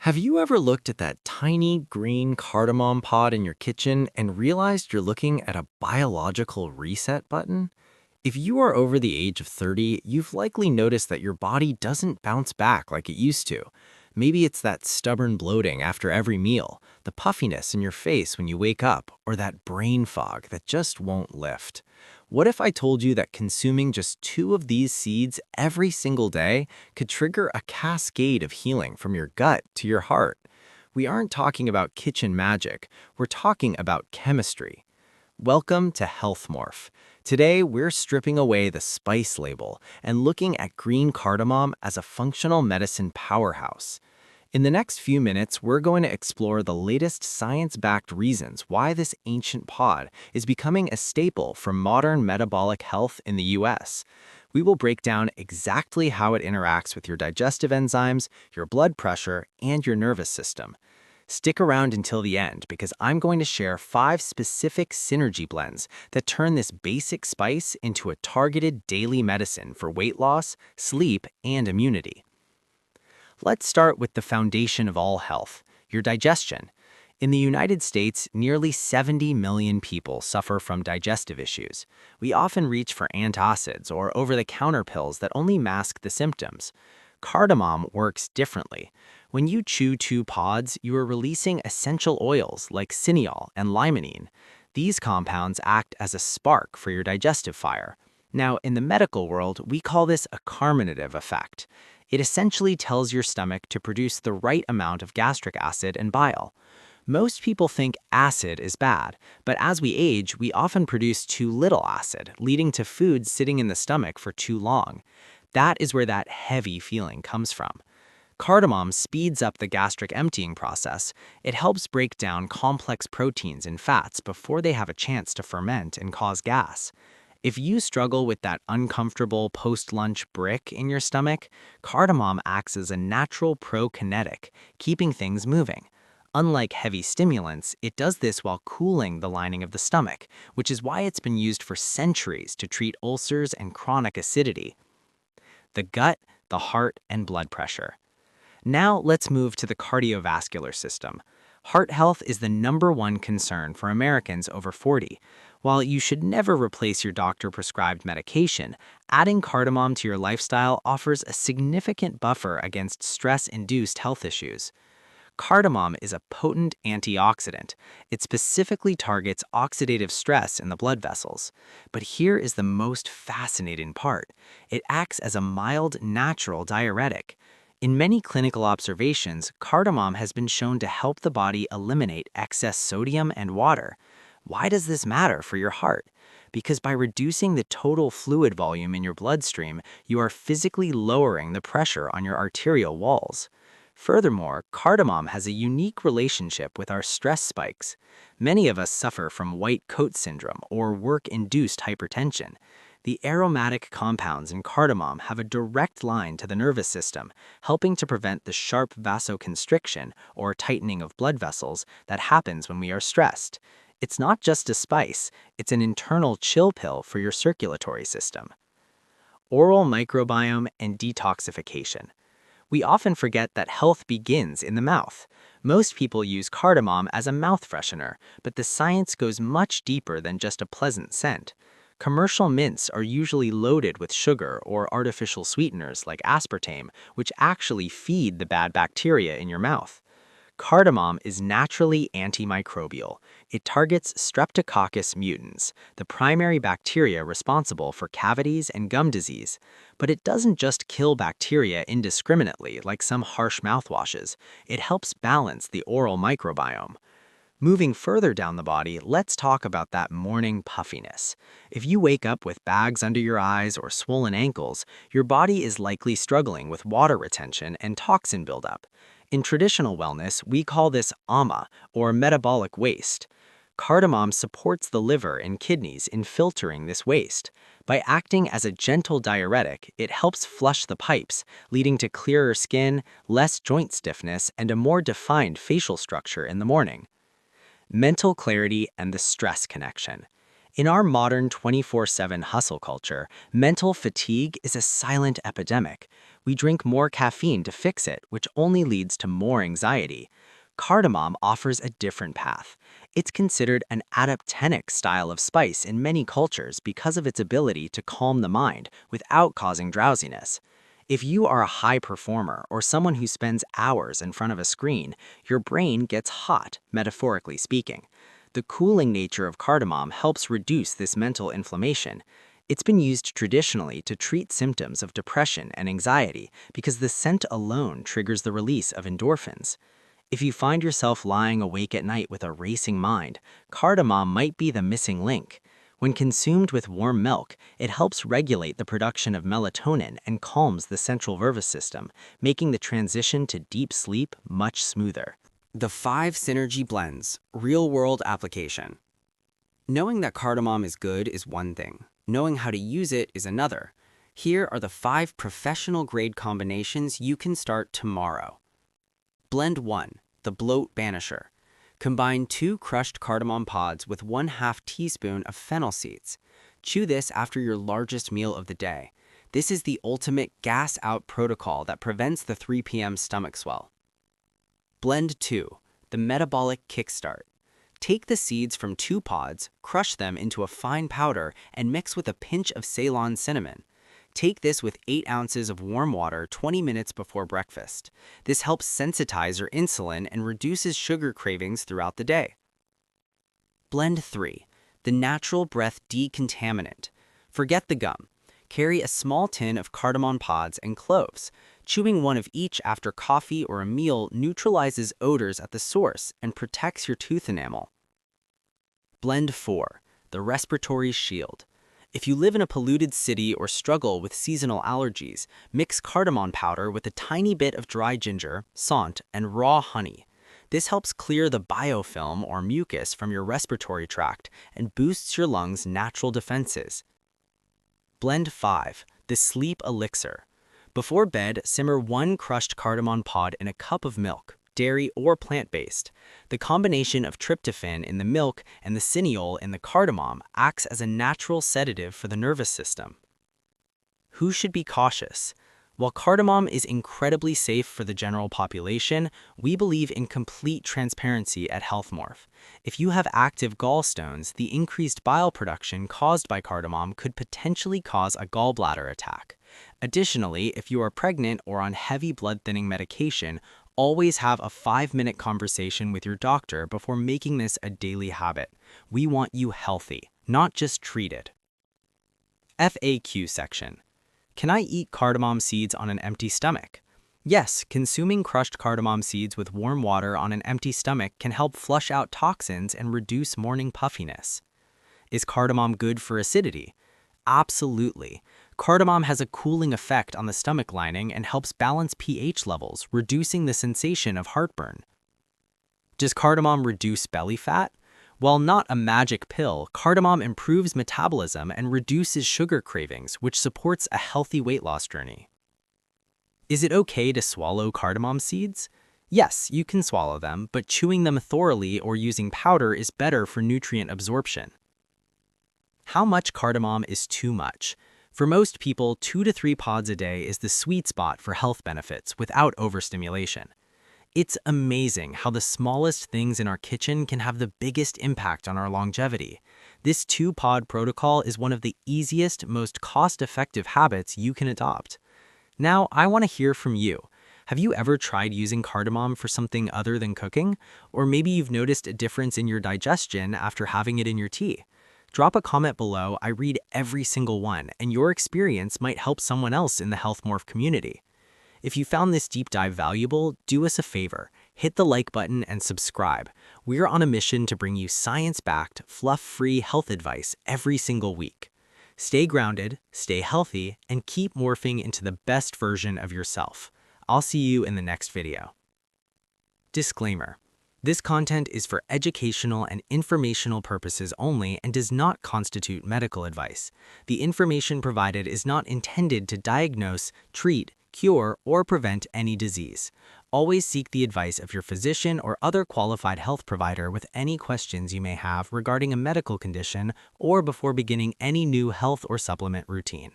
Have you ever looked at that tiny green cardamom pod in your kitchen and realized you're looking at a biological reset button? If you are over the age of 30, you've likely noticed that your body doesn't bounce back like it used to. Maybe it's that stubborn bloating after every meal, the puffiness in your face when you wake up, or that brain fog that just won't lift. What if I told you that consuming just two of these seeds every single day could trigger a cascade of healing from your gut to your heart? We aren't talking about kitchen magic, we're talking about chemistry. Welcome to Health Morph. Today, we're stripping away the spice label and looking at green cardamom as a functional medicine powerhouse. In the next few minutes, we're going to explore the latest science-backed reasons why this ancient pod is becoming a staple for modern metabolic health in the US. We will break down exactly how it interacts with your digestive enzymes, your blood pressure, and your nervous system. Stick around until the end because I'm going to share 5 specific synergy blends that turn this basic spice into a targeted daily medicine for weight loss, sleep, and immunity. Let's start with the foundation of all health, your digestion. In the United States, nearly 70 million people suffer from digestive issues. We often reach for antacids or over-the-counter pills that only mask the symptoms. Cardamom works differently. When you chew 2 pods, you are releasing essential oils like cineol and limonene. These compounds act as a spark for your digestive fire. Now, in the medical world, we call this a carminative effect. It essentially tells your stomach to produce the right amount of gastric acid and bile. Most people think acid is bad, but as we age, we often produce too little acid, leading to food sitting in the stomach for too long. That is where that heavy feeling comes from. Cardamom speeds up the gastric emptying process. It helps break down complex proteins and fats before they have a chance to ferment and cause gas. If you struggle with that uncomfortable post-lunch brick in your stomach, cardamom acts as a natural prokinetic, keeping things moving. Unlike heavy stimulants, it does this while cooling the lining of the stomach, which is why it's been used for centuries to treat ulcers and chronic acidity. The gut, the heart, and blood pressure. Now let's move to the cardiovascular system. Heart health is the #1 concern for Americans over 40. While you should never replace your doctor-prescribed medication, adding cardamom to your lifestyle offers a significant buffer against stress-induced health issues. Cardamom is a potent antioxidant. It specifically targets oxidative stress in the blood vessels. But here is the most fascinating part. It acts as a mild, natural diuretic. In many clinical observations, cardamom has been shown to help the body eliminate excess sodium and water. Why does this matter for your heart? Because by reducing the total fluid volume in your bloodstream, you are physically lowering the pressure on your arterial walls. Furthermore, cardamom has a unique relationship with our stress spikes. Many of us suffer from white coat syndrome or work-induced hypertension. The aromatic compounds in cardamom have a direct line to the nervous system, helping to prevent the sharp vasoconstriction or tightening of blood vessels that happens when we are stressed. It's not just a spice, it's an internal chill pill for your circulatory system. Oral microbiome and detoxification. We often forget that health begins in the mouth. Most people use cardamom as a mouth freshener, but the science goes much deeper than just a pleasant scent. Commercial mints are usually loaded with sugar or artificial sweeteners like aspartame, which actually feed the bad bacteria in your mouth. Cardamom is naturally antimicrobial. It targets Streptococcus mutans, the primary bacteria responsible for cavities and gum disease. But it doesn't just kill bacteria indiscriminately like some harsh mouthwashes. It helps balance the oral microbiome. Moving further down the body, let's talk about that morning puffiness. If you wake up with bags under your eyes or swollen ankles, your body is likely struggling with water retention and toxin buildup. In traditional wellness, we call this ama, or metabolic waste. Cardamom supports the liver and kidneys in filtering this waste. By acting as a gentle diuretic, it helps flush the pipes, leading to clearer skin, less joint stiffness, and a more defined facial structure in the morning. Mental clarity and the stress connection. In our modern 24/7 hustle culture, mental fatigue is a silent epidemic. We drink more caffeine to fix it, which only leads to more anxiety. Cardamom offers a different path. It's considered an adaptogenic style of spice in many cultures because of its ability to calm the mind without causing drowsiness. If you are a high performer or someone who spends hours in front of a screen, your brain gets hot, metaphorically speaking. The cooling nature of cardamom helps reduce this mental inflammation. It's been used traditionally to treat symptoms of depression and anxiety because the scent alone triggers the release of endorphins. If you find yourself lying awake at night with a racing mind, cardamom might be the missing link. When consumed with warm milk, it helps regulate the production of melatonin and calms the central nervous system, making the transition to deep sleep much smoother. The 5 Synergy Blends, Real-World Application. Knowing that cardamom is good is one thing. Knowing how to use it is another. Here are the 5 professional-grade combinations you can start tomorrow. Blend 1, the Bloat Banisher. Combine 2 crushed cardamom pods with 1/2 teaspoon of fennel seeds. Chew this after your largest meal of the day. This is the ultimate gas-out protocol that prevents the 3 p.m. stomach swell. Blend 2, the Metabolic Kickstart. Take the seeds from 2 pods, crush them into a fine powder, and mix with a pinch of Ceylon cinnamon. Take this with 8 ounces of warm water 20 minutes before breakfast. This helps sensitize your insulin and reduces sugar cravings throughout the day. Blend 3, the Natural Breath Decontaminant. Forget the gum. Carry a small tin of cardamom pods and cloves. Chewing one of each after coffee or a meal neutralizes odors at the source and protects your tooth enamel. Blend 4, the Respiratory Shield. If you live in a polluted city or struggle with seasonal allergies, mix cardamom powder with a tiny bit of dry ginger, sant, and raw honey. This helps clear the biofilm or mucus from your respiratory tract and boosts your lungs' natural defenses. Blend 5, the Sleep Elixir. Before bed, simmer 1 crushed cardamom pod in a cup of milk, dairy or plant-based. The combination of tryptophan in the milk and the cineol in the cardamom acts as a natural sedative for the nervous system. Who should be cautious? While cardamom is incredibly safe for the general population, we believe in complete transparency at HealthMorph. If you have active gallstones, the increased bile production caused by cardamom could potentially cause a gallbladder attack. Additionally, if you are pregnant or on heavy blood-thinning medication, always have a 5-minute conversation with your doctor before making this a daily habit. We want you healthy, not just treated. FAQ section. Can I eat cardamom seeds on an empty stomach? Yes, consuming crushed cardamom seeds with warm water on an empty stomach can help flush out toxins and reduce morning puffiness. Is cardamom good for acidity? Absolutely. Cardamom has a cooling effect on the stomach lining and helps balance pH levels, reducing the sensation of heartburn. Does cardamom reduce belly fat? While not a magic pill, cardamom improves metabolism and reduces sugar cravings, which supports a healthy weight loss journey. Is it okay to swallow cardamom seeds? Yes, you can swallow them, but chewing them thoroughly or using powder is better for nutrient absorption. How much cardamom is too much? For most people, 2 to 3 pods a day is the sweet spot for health benefits without overstimulation. It's amazing how the smallest things in our kitchen can have the biggest impact on our longevity. This 2-pod protocol is one of the easiest, most cost-effective habits you can adopt. Now, I want to hear from you. Have you ever tried using cardamom for something other than cooking? Or maybe you've noticed a difference in your digestion after having it in your tea. Drop a comment below. I read every single one, and your experience might help someone else in the HealthMorph community. If you found this deep dive valuable, do us a favor. Hit the like button and subscribe. We're on a mission to bring you science-backed, fluff-free health advice every single week. Stay grounded, stay healthy, and keep morphing into the best version of yourself. I'll see you in the next video. Disclaimer. This content is for educational and informational purposes only and does not constitute medical advice. The information provided is not intended to diagnose, treat, cure, or prevent any disease. Always seek the advice of your physician or other qualified health provider with any questions you may have regarding a medical condition or before beginning any new health or supplement routine.